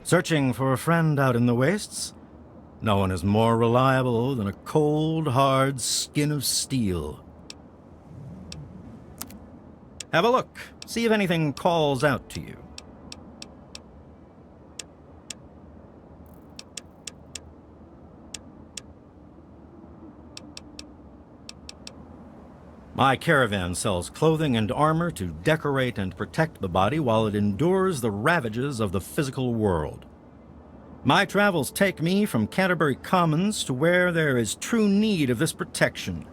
Searching for a friend out in the wastes? No one is more reliable than a cold, hard skin of steel. Have a look. See if anything calls out to you. My caravan sells clothing and armor to decorate and protect the body while it endures the ravages of the physical world. My travels take me from Canterbury Commons to where there is true need of this protection.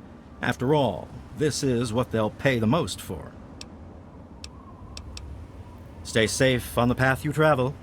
After all, this is what they'll pay the most for. Stay safe on the path you travel.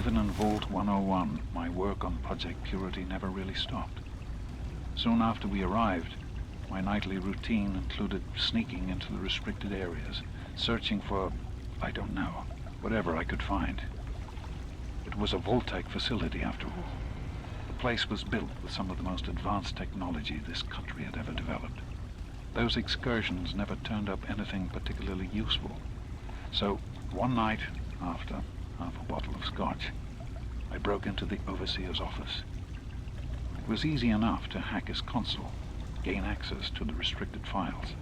Even in Vault 101, my work on Project Purity never really stopped. Soon after we arrived, my nightly routine included sneaking into the restricted areas, searching for, I don't know, whatever I could find. It was a Vault-Tec facility, after all. The place was built with some of the most advanced technology this country had ever developed. Those excursions never turned up anything particularly useful. So, one night, after half a bottle of scotch, I broke into the overseer's office. It was easy enough to hack his console, gain access to the restricted files.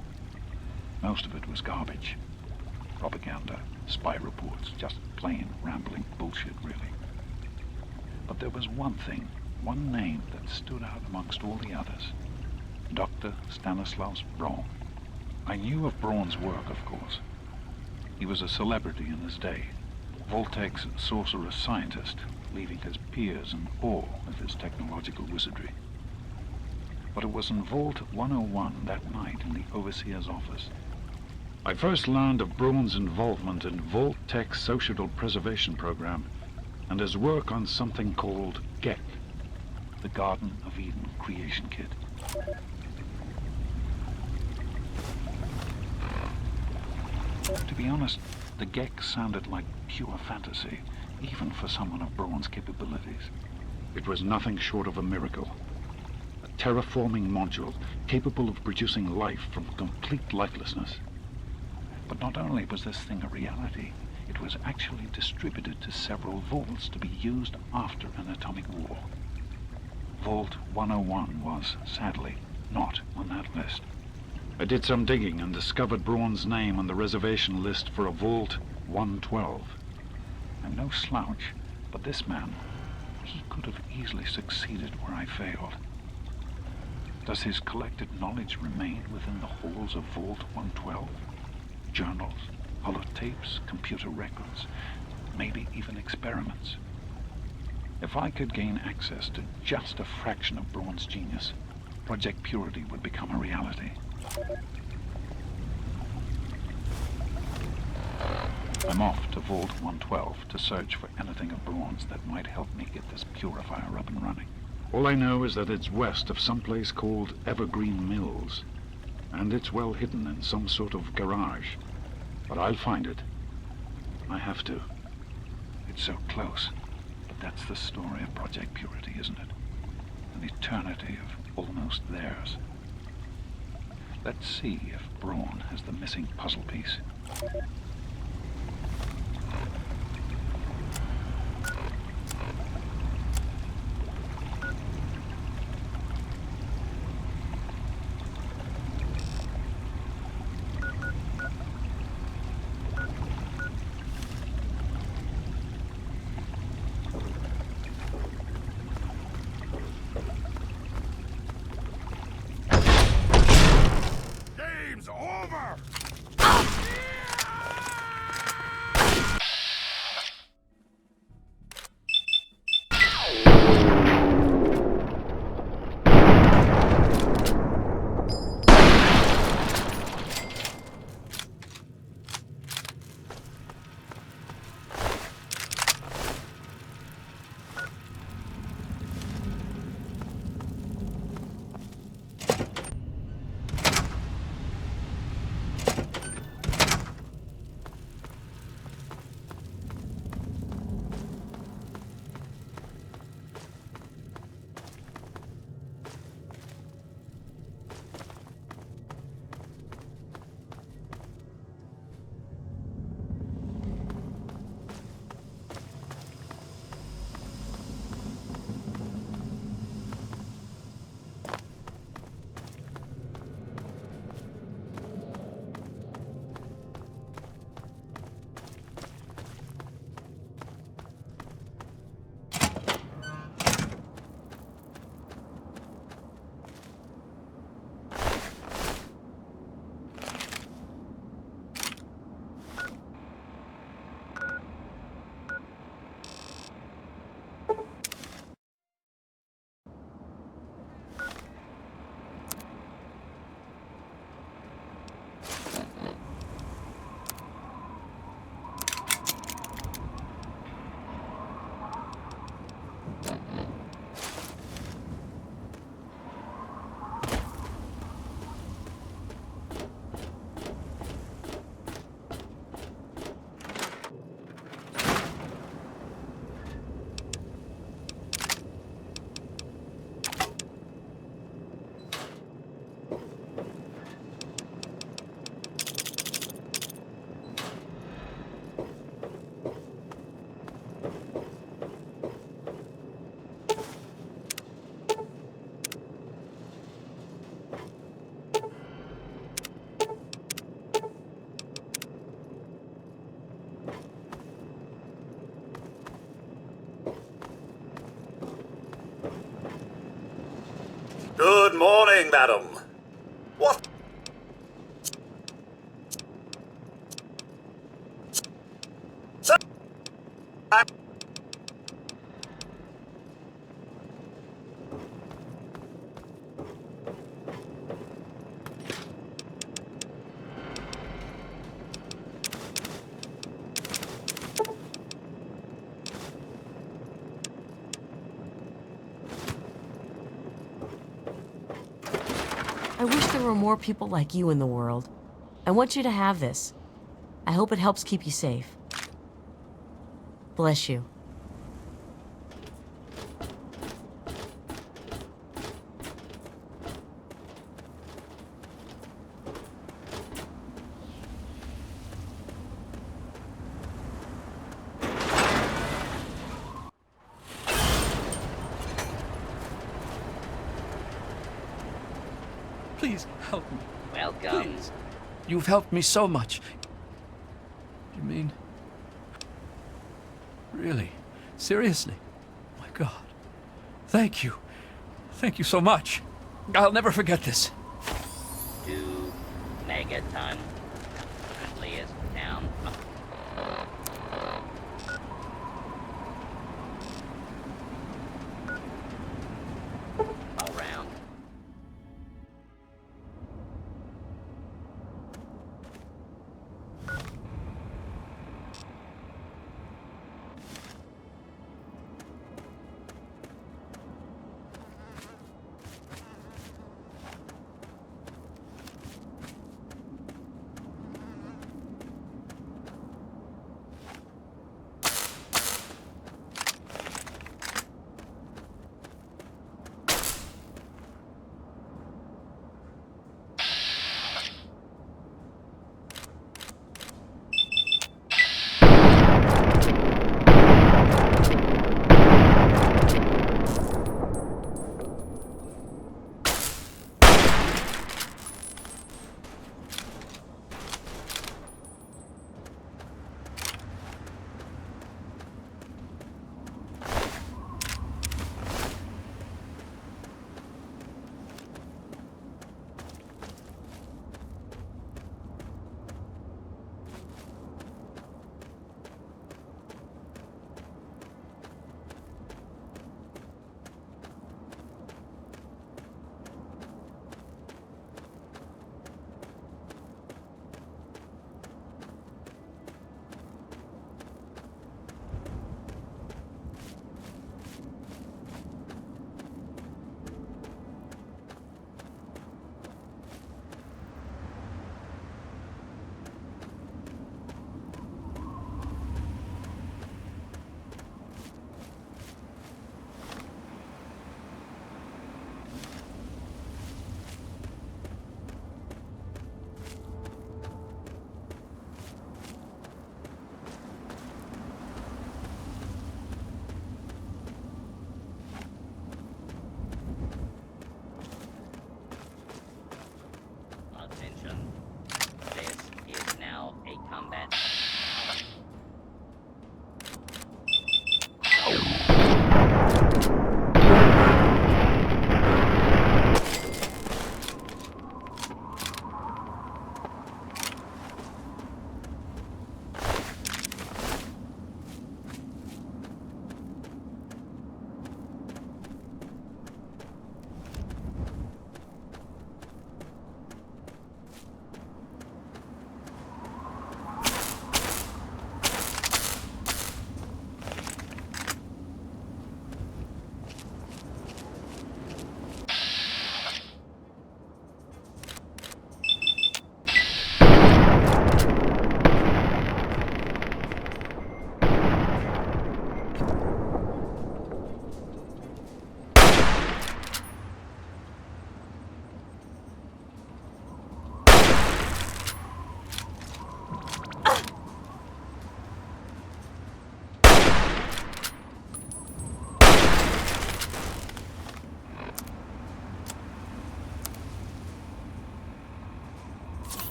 Most of it was garbage. Propaganda, spy reports, just plain rambling bullshit, really. But there was one thing, one name that stood out amongst all the others. Dr. Stanislaus Braun. I knew of Braun's work, of course. He was a celebrity in his day, Vault-Tec's sorcerous scientist, leaving his peers in awe of his technological wizardry. But it was in Vault 101 that night in the overseer's office I first learned of Braun's involvement in Vault-Tec's societal preservation program and his work on something called GEC, the Garden of Eden creation kit. To be honest, the GEC sounded like pure fantasy, even for someone of Braun's capabilities. It was nothing short of a miracle. A terraforming module capable of producing life from complete lifelessness. But not only was this thing a reality, it was actually distributed to several vaults to be used after an atomic war. Vault 101 was, sadly, not on that list. I did some digging and discovered Braun's name on the reservation list for a Vault 112. I'm no slouch, but this man, he could have easily succeeded where I failed. Does his collected knowledge remain within the halls of Vault 112? Journals, holotapes, computer records, maybe even experiments. If I could gain access to just a fraction of Braun's genius, Project Purity would become a reality. I'm off to Vault 112 to search for anything of Braun's that might help me get this purifier up and running. All I know is that it's west of some place called Evergreen Mills, and it's well hidden in some sort of garage. But I'll find it. I have to. It's so close, but that's the story of Project Purity, isn't it? An eternity of almost theirs. Let's see if Braun has the missing puzzle piece. madam. What? Sir, I wish there were more people like you in the world. I want you to have this. I hope it helps keep you safe. Bless you. Please help me. Welcome. Please. You've helped me so much. You mean... Really? Seriously? My God. Thank you. Thank you so much. I'll never forget this. 2 megaton. Currently is down. All round.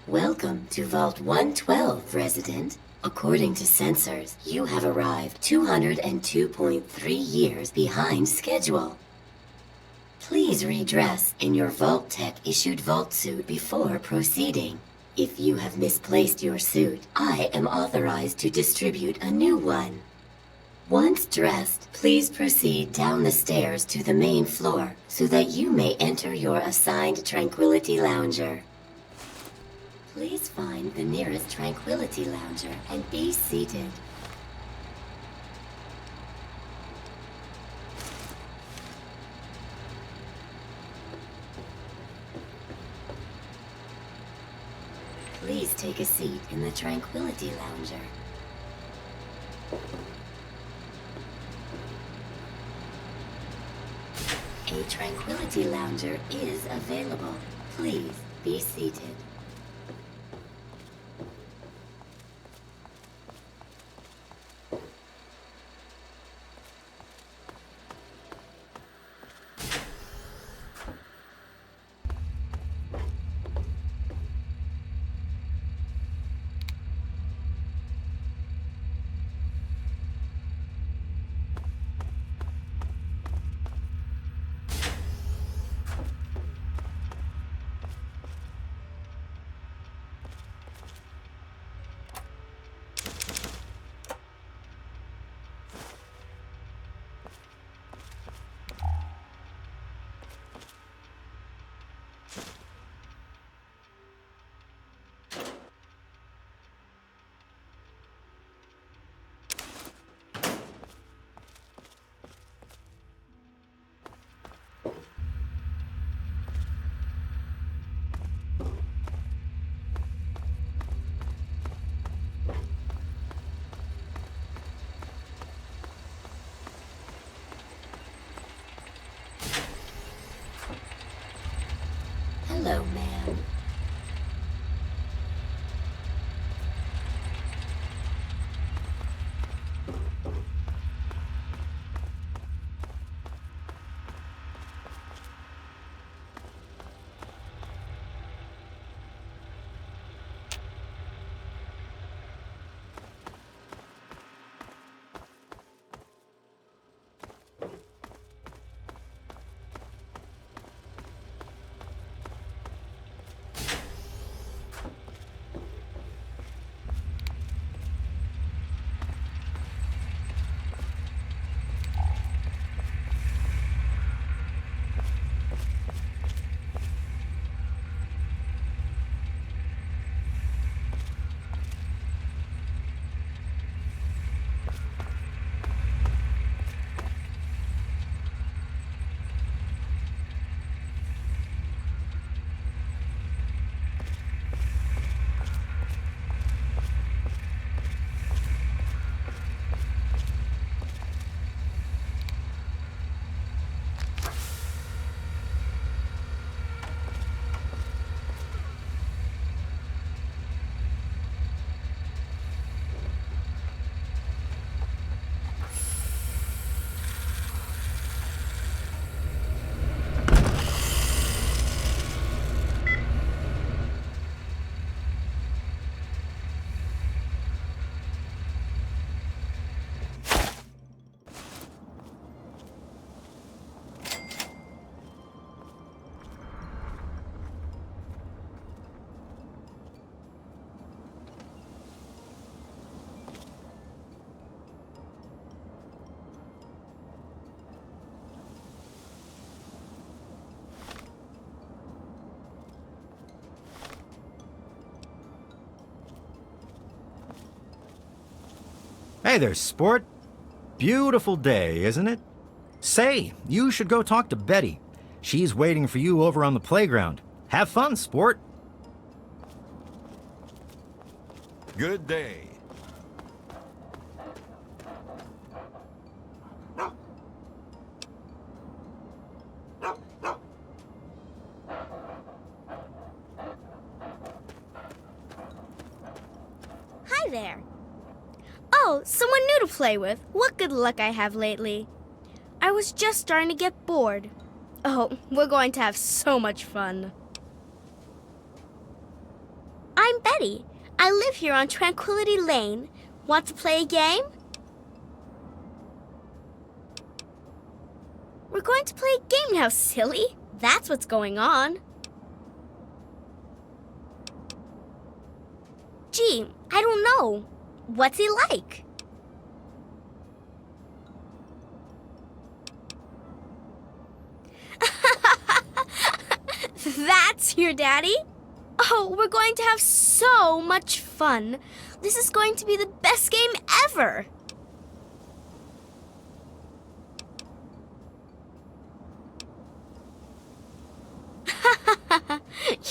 Welcome to Vault 112, resident. According to sensors, you have arrived 202.3 years behind schedule. Please redress in your Vault Tech issued Vault suit before proceeding. If you have misplaced your suit, I am authorized to distribute a new one. Once dressed, please proceed down the stairs to the main floor so that you may enter your assigned Tranquility Lounger. Please find the nearest Tranquility Lounger and be seated. Please take a seat in the Tranquility Lounger. A Tranquility Lounger is available. Please be seated. Hello, man. Hey there, sport. Beautiful day, isn't it? Say, you should go talk to Betty. She's waiting for you over on the playground. Have fun, sport. Good day. there. Oh, someone new to play with. What good luck I have lately. I was just starting to get bored. Oh, we're going to have so much fun. I'm Betty. I live here on Tranquility Lane. Want to play a game? We're going to play a game now, silly. That's what's going on. Gee, I don't know. What's he like? That's your daddy? Oh, we're going to have so much fun. This is going to be the best game ever.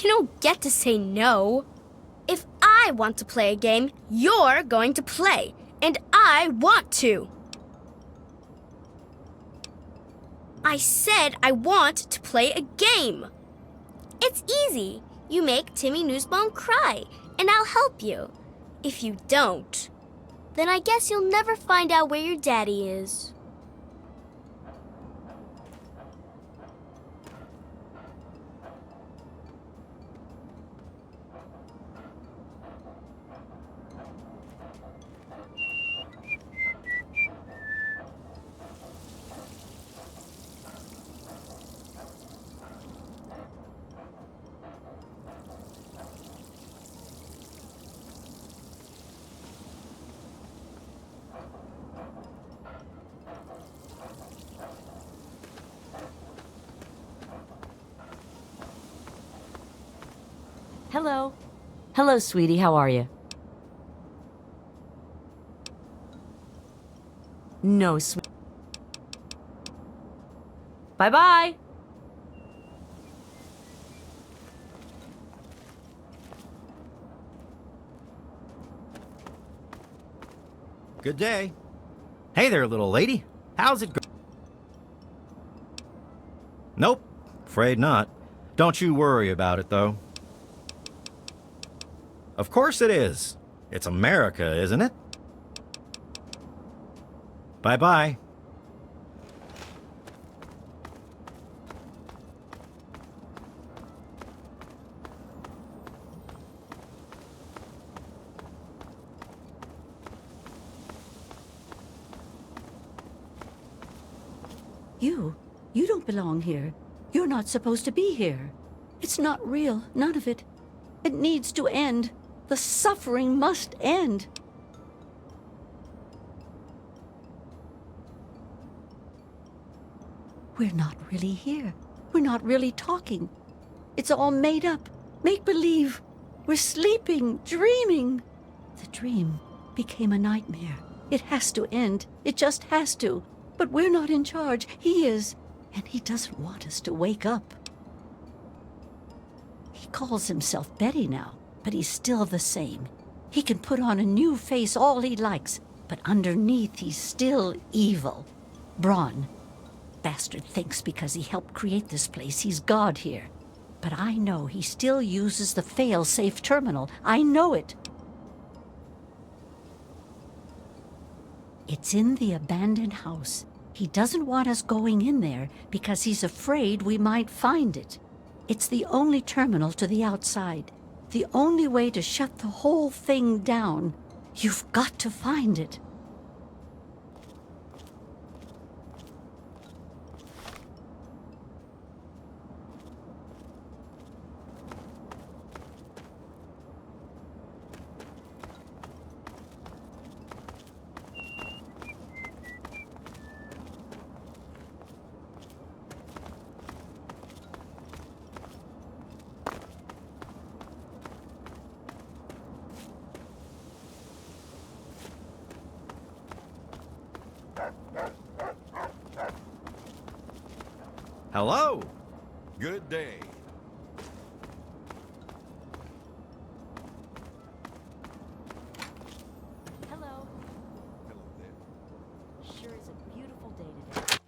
You don't get to say no. If I want to play a game, you're going to play. And I want to. I said I want to play a game. It's easy. You make Timmy Newsbone cry, and I'll help you. If you don't, then I guess you'll never find out where your daddy is. Hello. Hello, sweetie. How are you? No, sweet. Bye-bye. Good day. Hey there, little lady. How's it going? Nope. Afraid not. Don't you worry about it, though. Of course it is. It's America, isn't it? Bye-bye. You don't belong here. You're not supposed to be here. It's not real, none of it. It needs to end. The suffering must end. We're not really here. We're not really talking. It's all made up. Make-believe. We're sleeping, dreaming. The dream became a nightmare. It has to end. It just has to. But we're not in charge. He is. And he doesn't want us to wake up. He calls himself Betty now, but he's still the same. He can put on a new face all he likes, but underneath he's still evil. Braun. Bastard thinks because he helped create this place, he's God here. But I know he still uses the fail-safe terminal. I know it. It's in the abandoned house. He doesn't want us going in there because he's afraid we might find it. It's the only terminal to the outside. The only way to shut the whole thing down. You've got to find it. Hello. Good day. Hello. Hello there. Sure is a beautiful day today.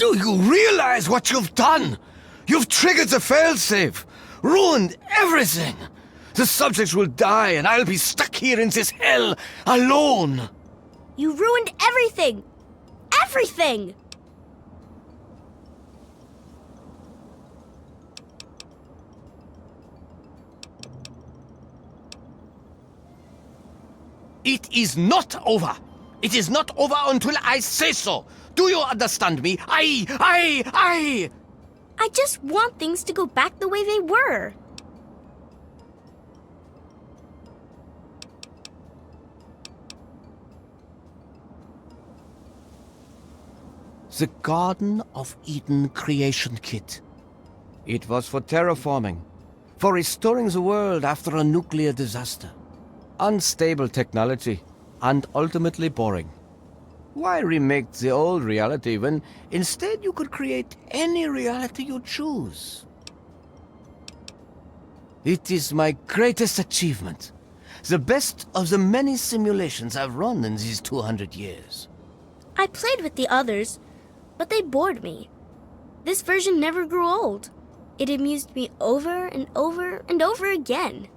Do you realize what you've done? You've triggered the failsafe, ruined everything. The subjects will die and I'll be stuck here in this hell alone. You ruined everything! Everything! It is not over. It is not over until I say so. Do you understand me? I just want things to go back the way they were. The Garden of Eden creation kit. It was for terraforming, for restoring the world after a nuclear disaster. Unstable technology, and ultimately boring. Why remake the old reality when instead you could create any reality you choose? It is my greatest achievement. The best of the many simulations I've run in these 200 years. I played with the others, but they bored me. This version never grew old. It amused me over and over and over again.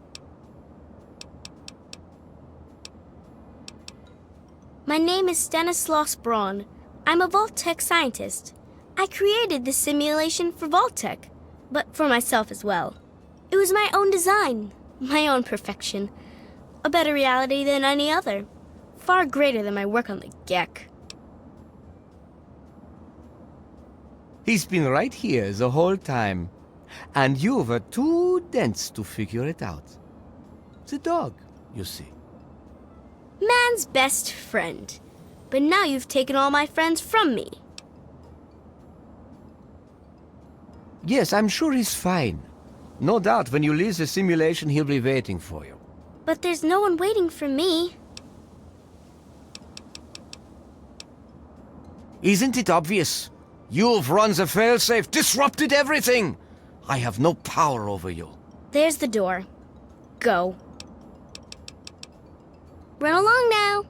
My name is Stanislaus Braun. I'm a Vault-Tec scientist. I created this simulation for Vault-Tec, but for myself as well. It was my own design, my own perfection. A better reality than any other. Far greater than my work on the Gek. He's been right here the whole time, and you were too dense to figure it out. The dog, you see. Man's best friend. But now you've taken all my friends from me. Yes, I'm sure he's fine. No doubt when you leave the simulation, he'll be waiting for you. But there's no one waiting for me. Isn't it obvious? You've run the failsafe, disrupted everything. I have no power over you. There's the door. Go. Run along now.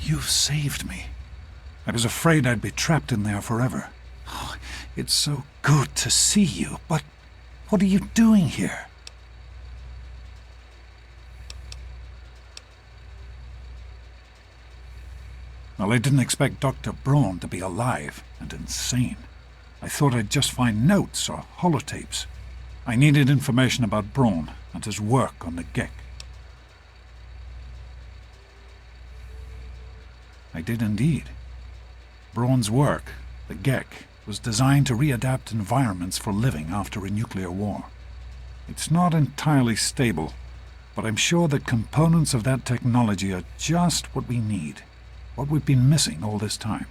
You've saved me. I was afraid I'd be trapped in there forever. Oh, it's so good to see you, but what are you doing here? Well, I didn't expect Dr. Braun to be alive and insane. I thought I'd just find notes or holotapes. I needed information about Braun and his work on the Gek. I did indeed. Braun's work, the Gek, was designed to readapt environments for living after a nuclear war. It's not entirely stable, but I'm sure that components of that technology are just what we need, what we've been missing all this time.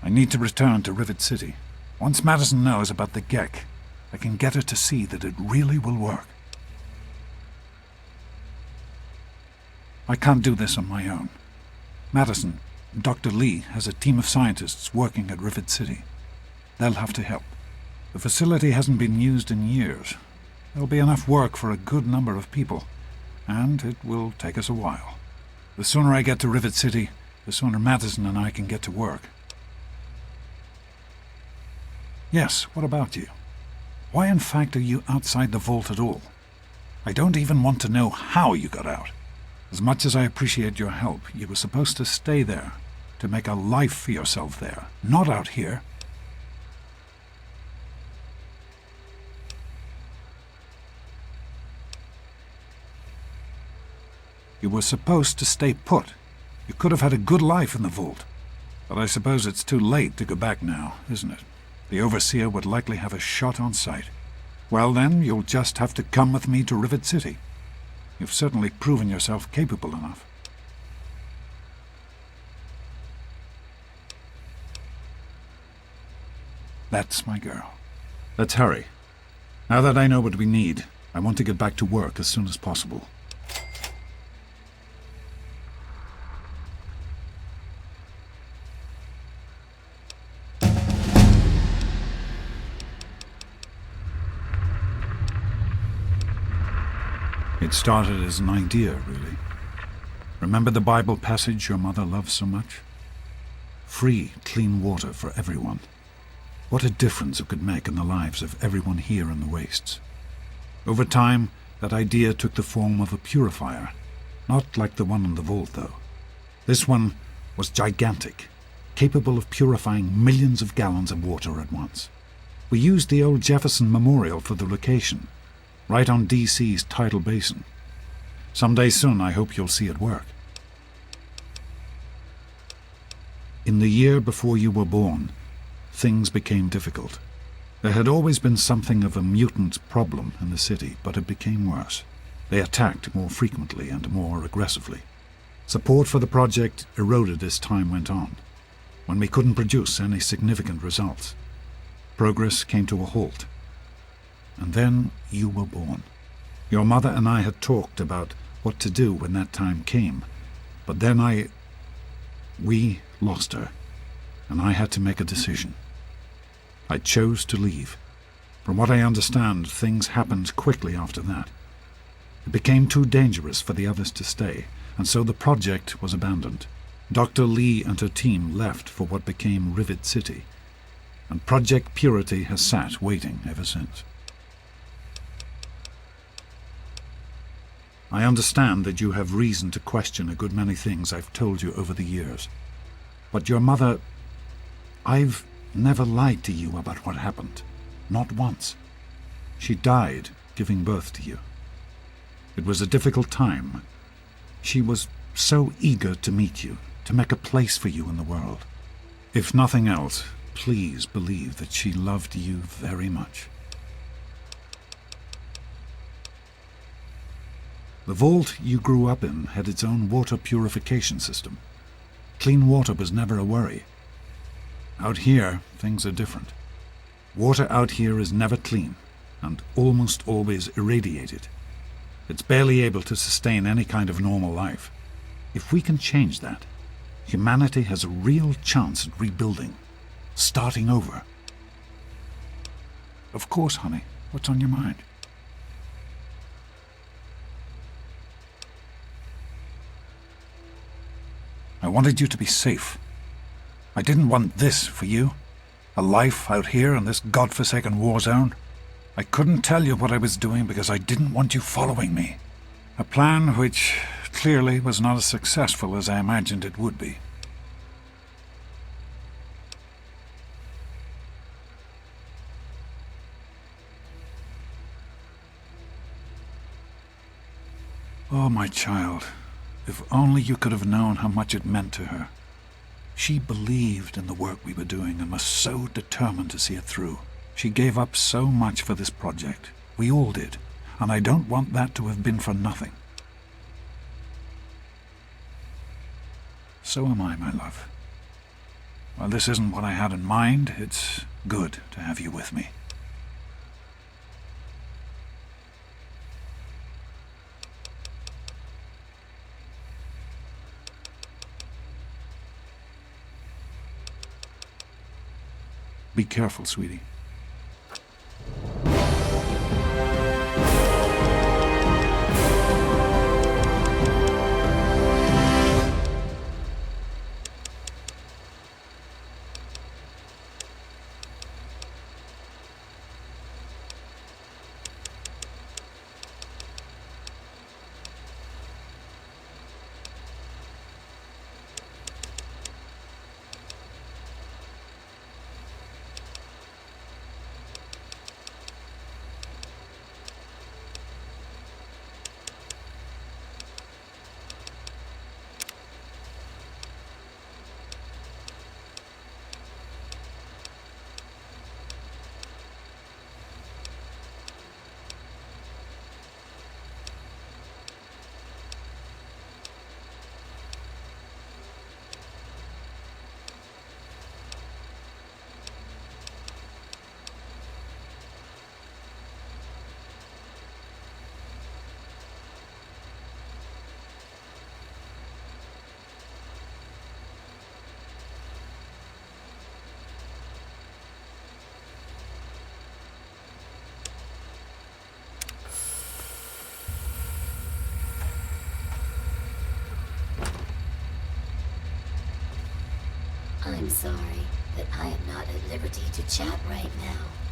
I need to return to Rivet City. Once Madison knows about the Gek, I can get her to see that it really will work. I can't do this on my own. Madison, Dr. Lee has a team of scientists working at Rivet City. They'll have to help. The facility hasn't been used in years. There'll be enough work for a good number of people, and it will take us a while. The sooner I get to Rivet City, the sooner Madison and I can get to work. Yes, what about you? Why in fact are you outside the vault at all? I don't even want to know how you got out. As much as I appreciate your help, you were supposed to stay there, to make a life for yourself there, not out here. You were supposed to stay put. You could have had a good life in the vault. But I suppose it's too late to go back now, isn't it? The Overseer would likely have a shot on sight. Well then, you'll just have to come with me to Rivet City. You've certainly proven yourself capable enough. That's my girl. Let's hurry. Now that I know what we need, I want to get back to work as soon as possible. It started as an idea, really. Remember the Bible passage your mother loves so much? Free, clean water for everyone. What a difference it could make in the lives of everyone here in the wastes. Over time, that idea took the form of a purifier. Not like the one in the vault, though. This one was gigantic, capable of purifying millions of gallons of water at once. We used the old Jefferson Memorial for the location, right on DC's tidal basin. Someday soon, I hope you'll see it work. In the year before you were born, things became difficult. There had always been something of a mutant problem in the city, but it became worse. They attacked more frequently and more aggressively. Support for the project eroded as time went on, when we couldn't produce any significant results. Progress came to a halt. And then you were born. Your mother and I had talked about what to do when that time came, but then we lost her, and I had to make a decision. I chose to leave. From what I understand, things happened quickly after that. It became too dangerous for the others to stay, and so the project was abandoned. Dr. Lee and her team left for what became Rivet City, and Project Purity has sat waiting ever since. I understand that you have reason to question a good many things I've told you over the years. But your mother... I've never lied to you about what happened. Not once. She died giving birth to you. It was a difficult time. She was so eager to meet you, to make a place for you in the world. If nothing else, please believe that she loved you very much. The vault you grew up in had its own water purification system. Clean water was never a worry. Out here, things are different. Water out here is never clean, and almost always irradiated. It's barely able to sustain any kind of normal life. If we can change that, humanity has a real chance at rebuilding, starting over. Of course, honey. What's on your mind? I wanted you to be safe. I didn't want this for you. A life out here in this godforsaken war zone. I couldn't tell you what I was doing because I didn't want you following me. A plan which clearly was not as successful as I imagined it would be. Oh, my child. If only you could have known how much it meant to her. She believed in the work we were doing and was so determined to see it through. She gave up so much for this project. We all did, and I don't want that to have been for nothing. So am I, my love. While this isn't what I had in mind, it's good to have you with me. Be careful, sweetie. I'm sorry, but I am not at liberty to chat right now.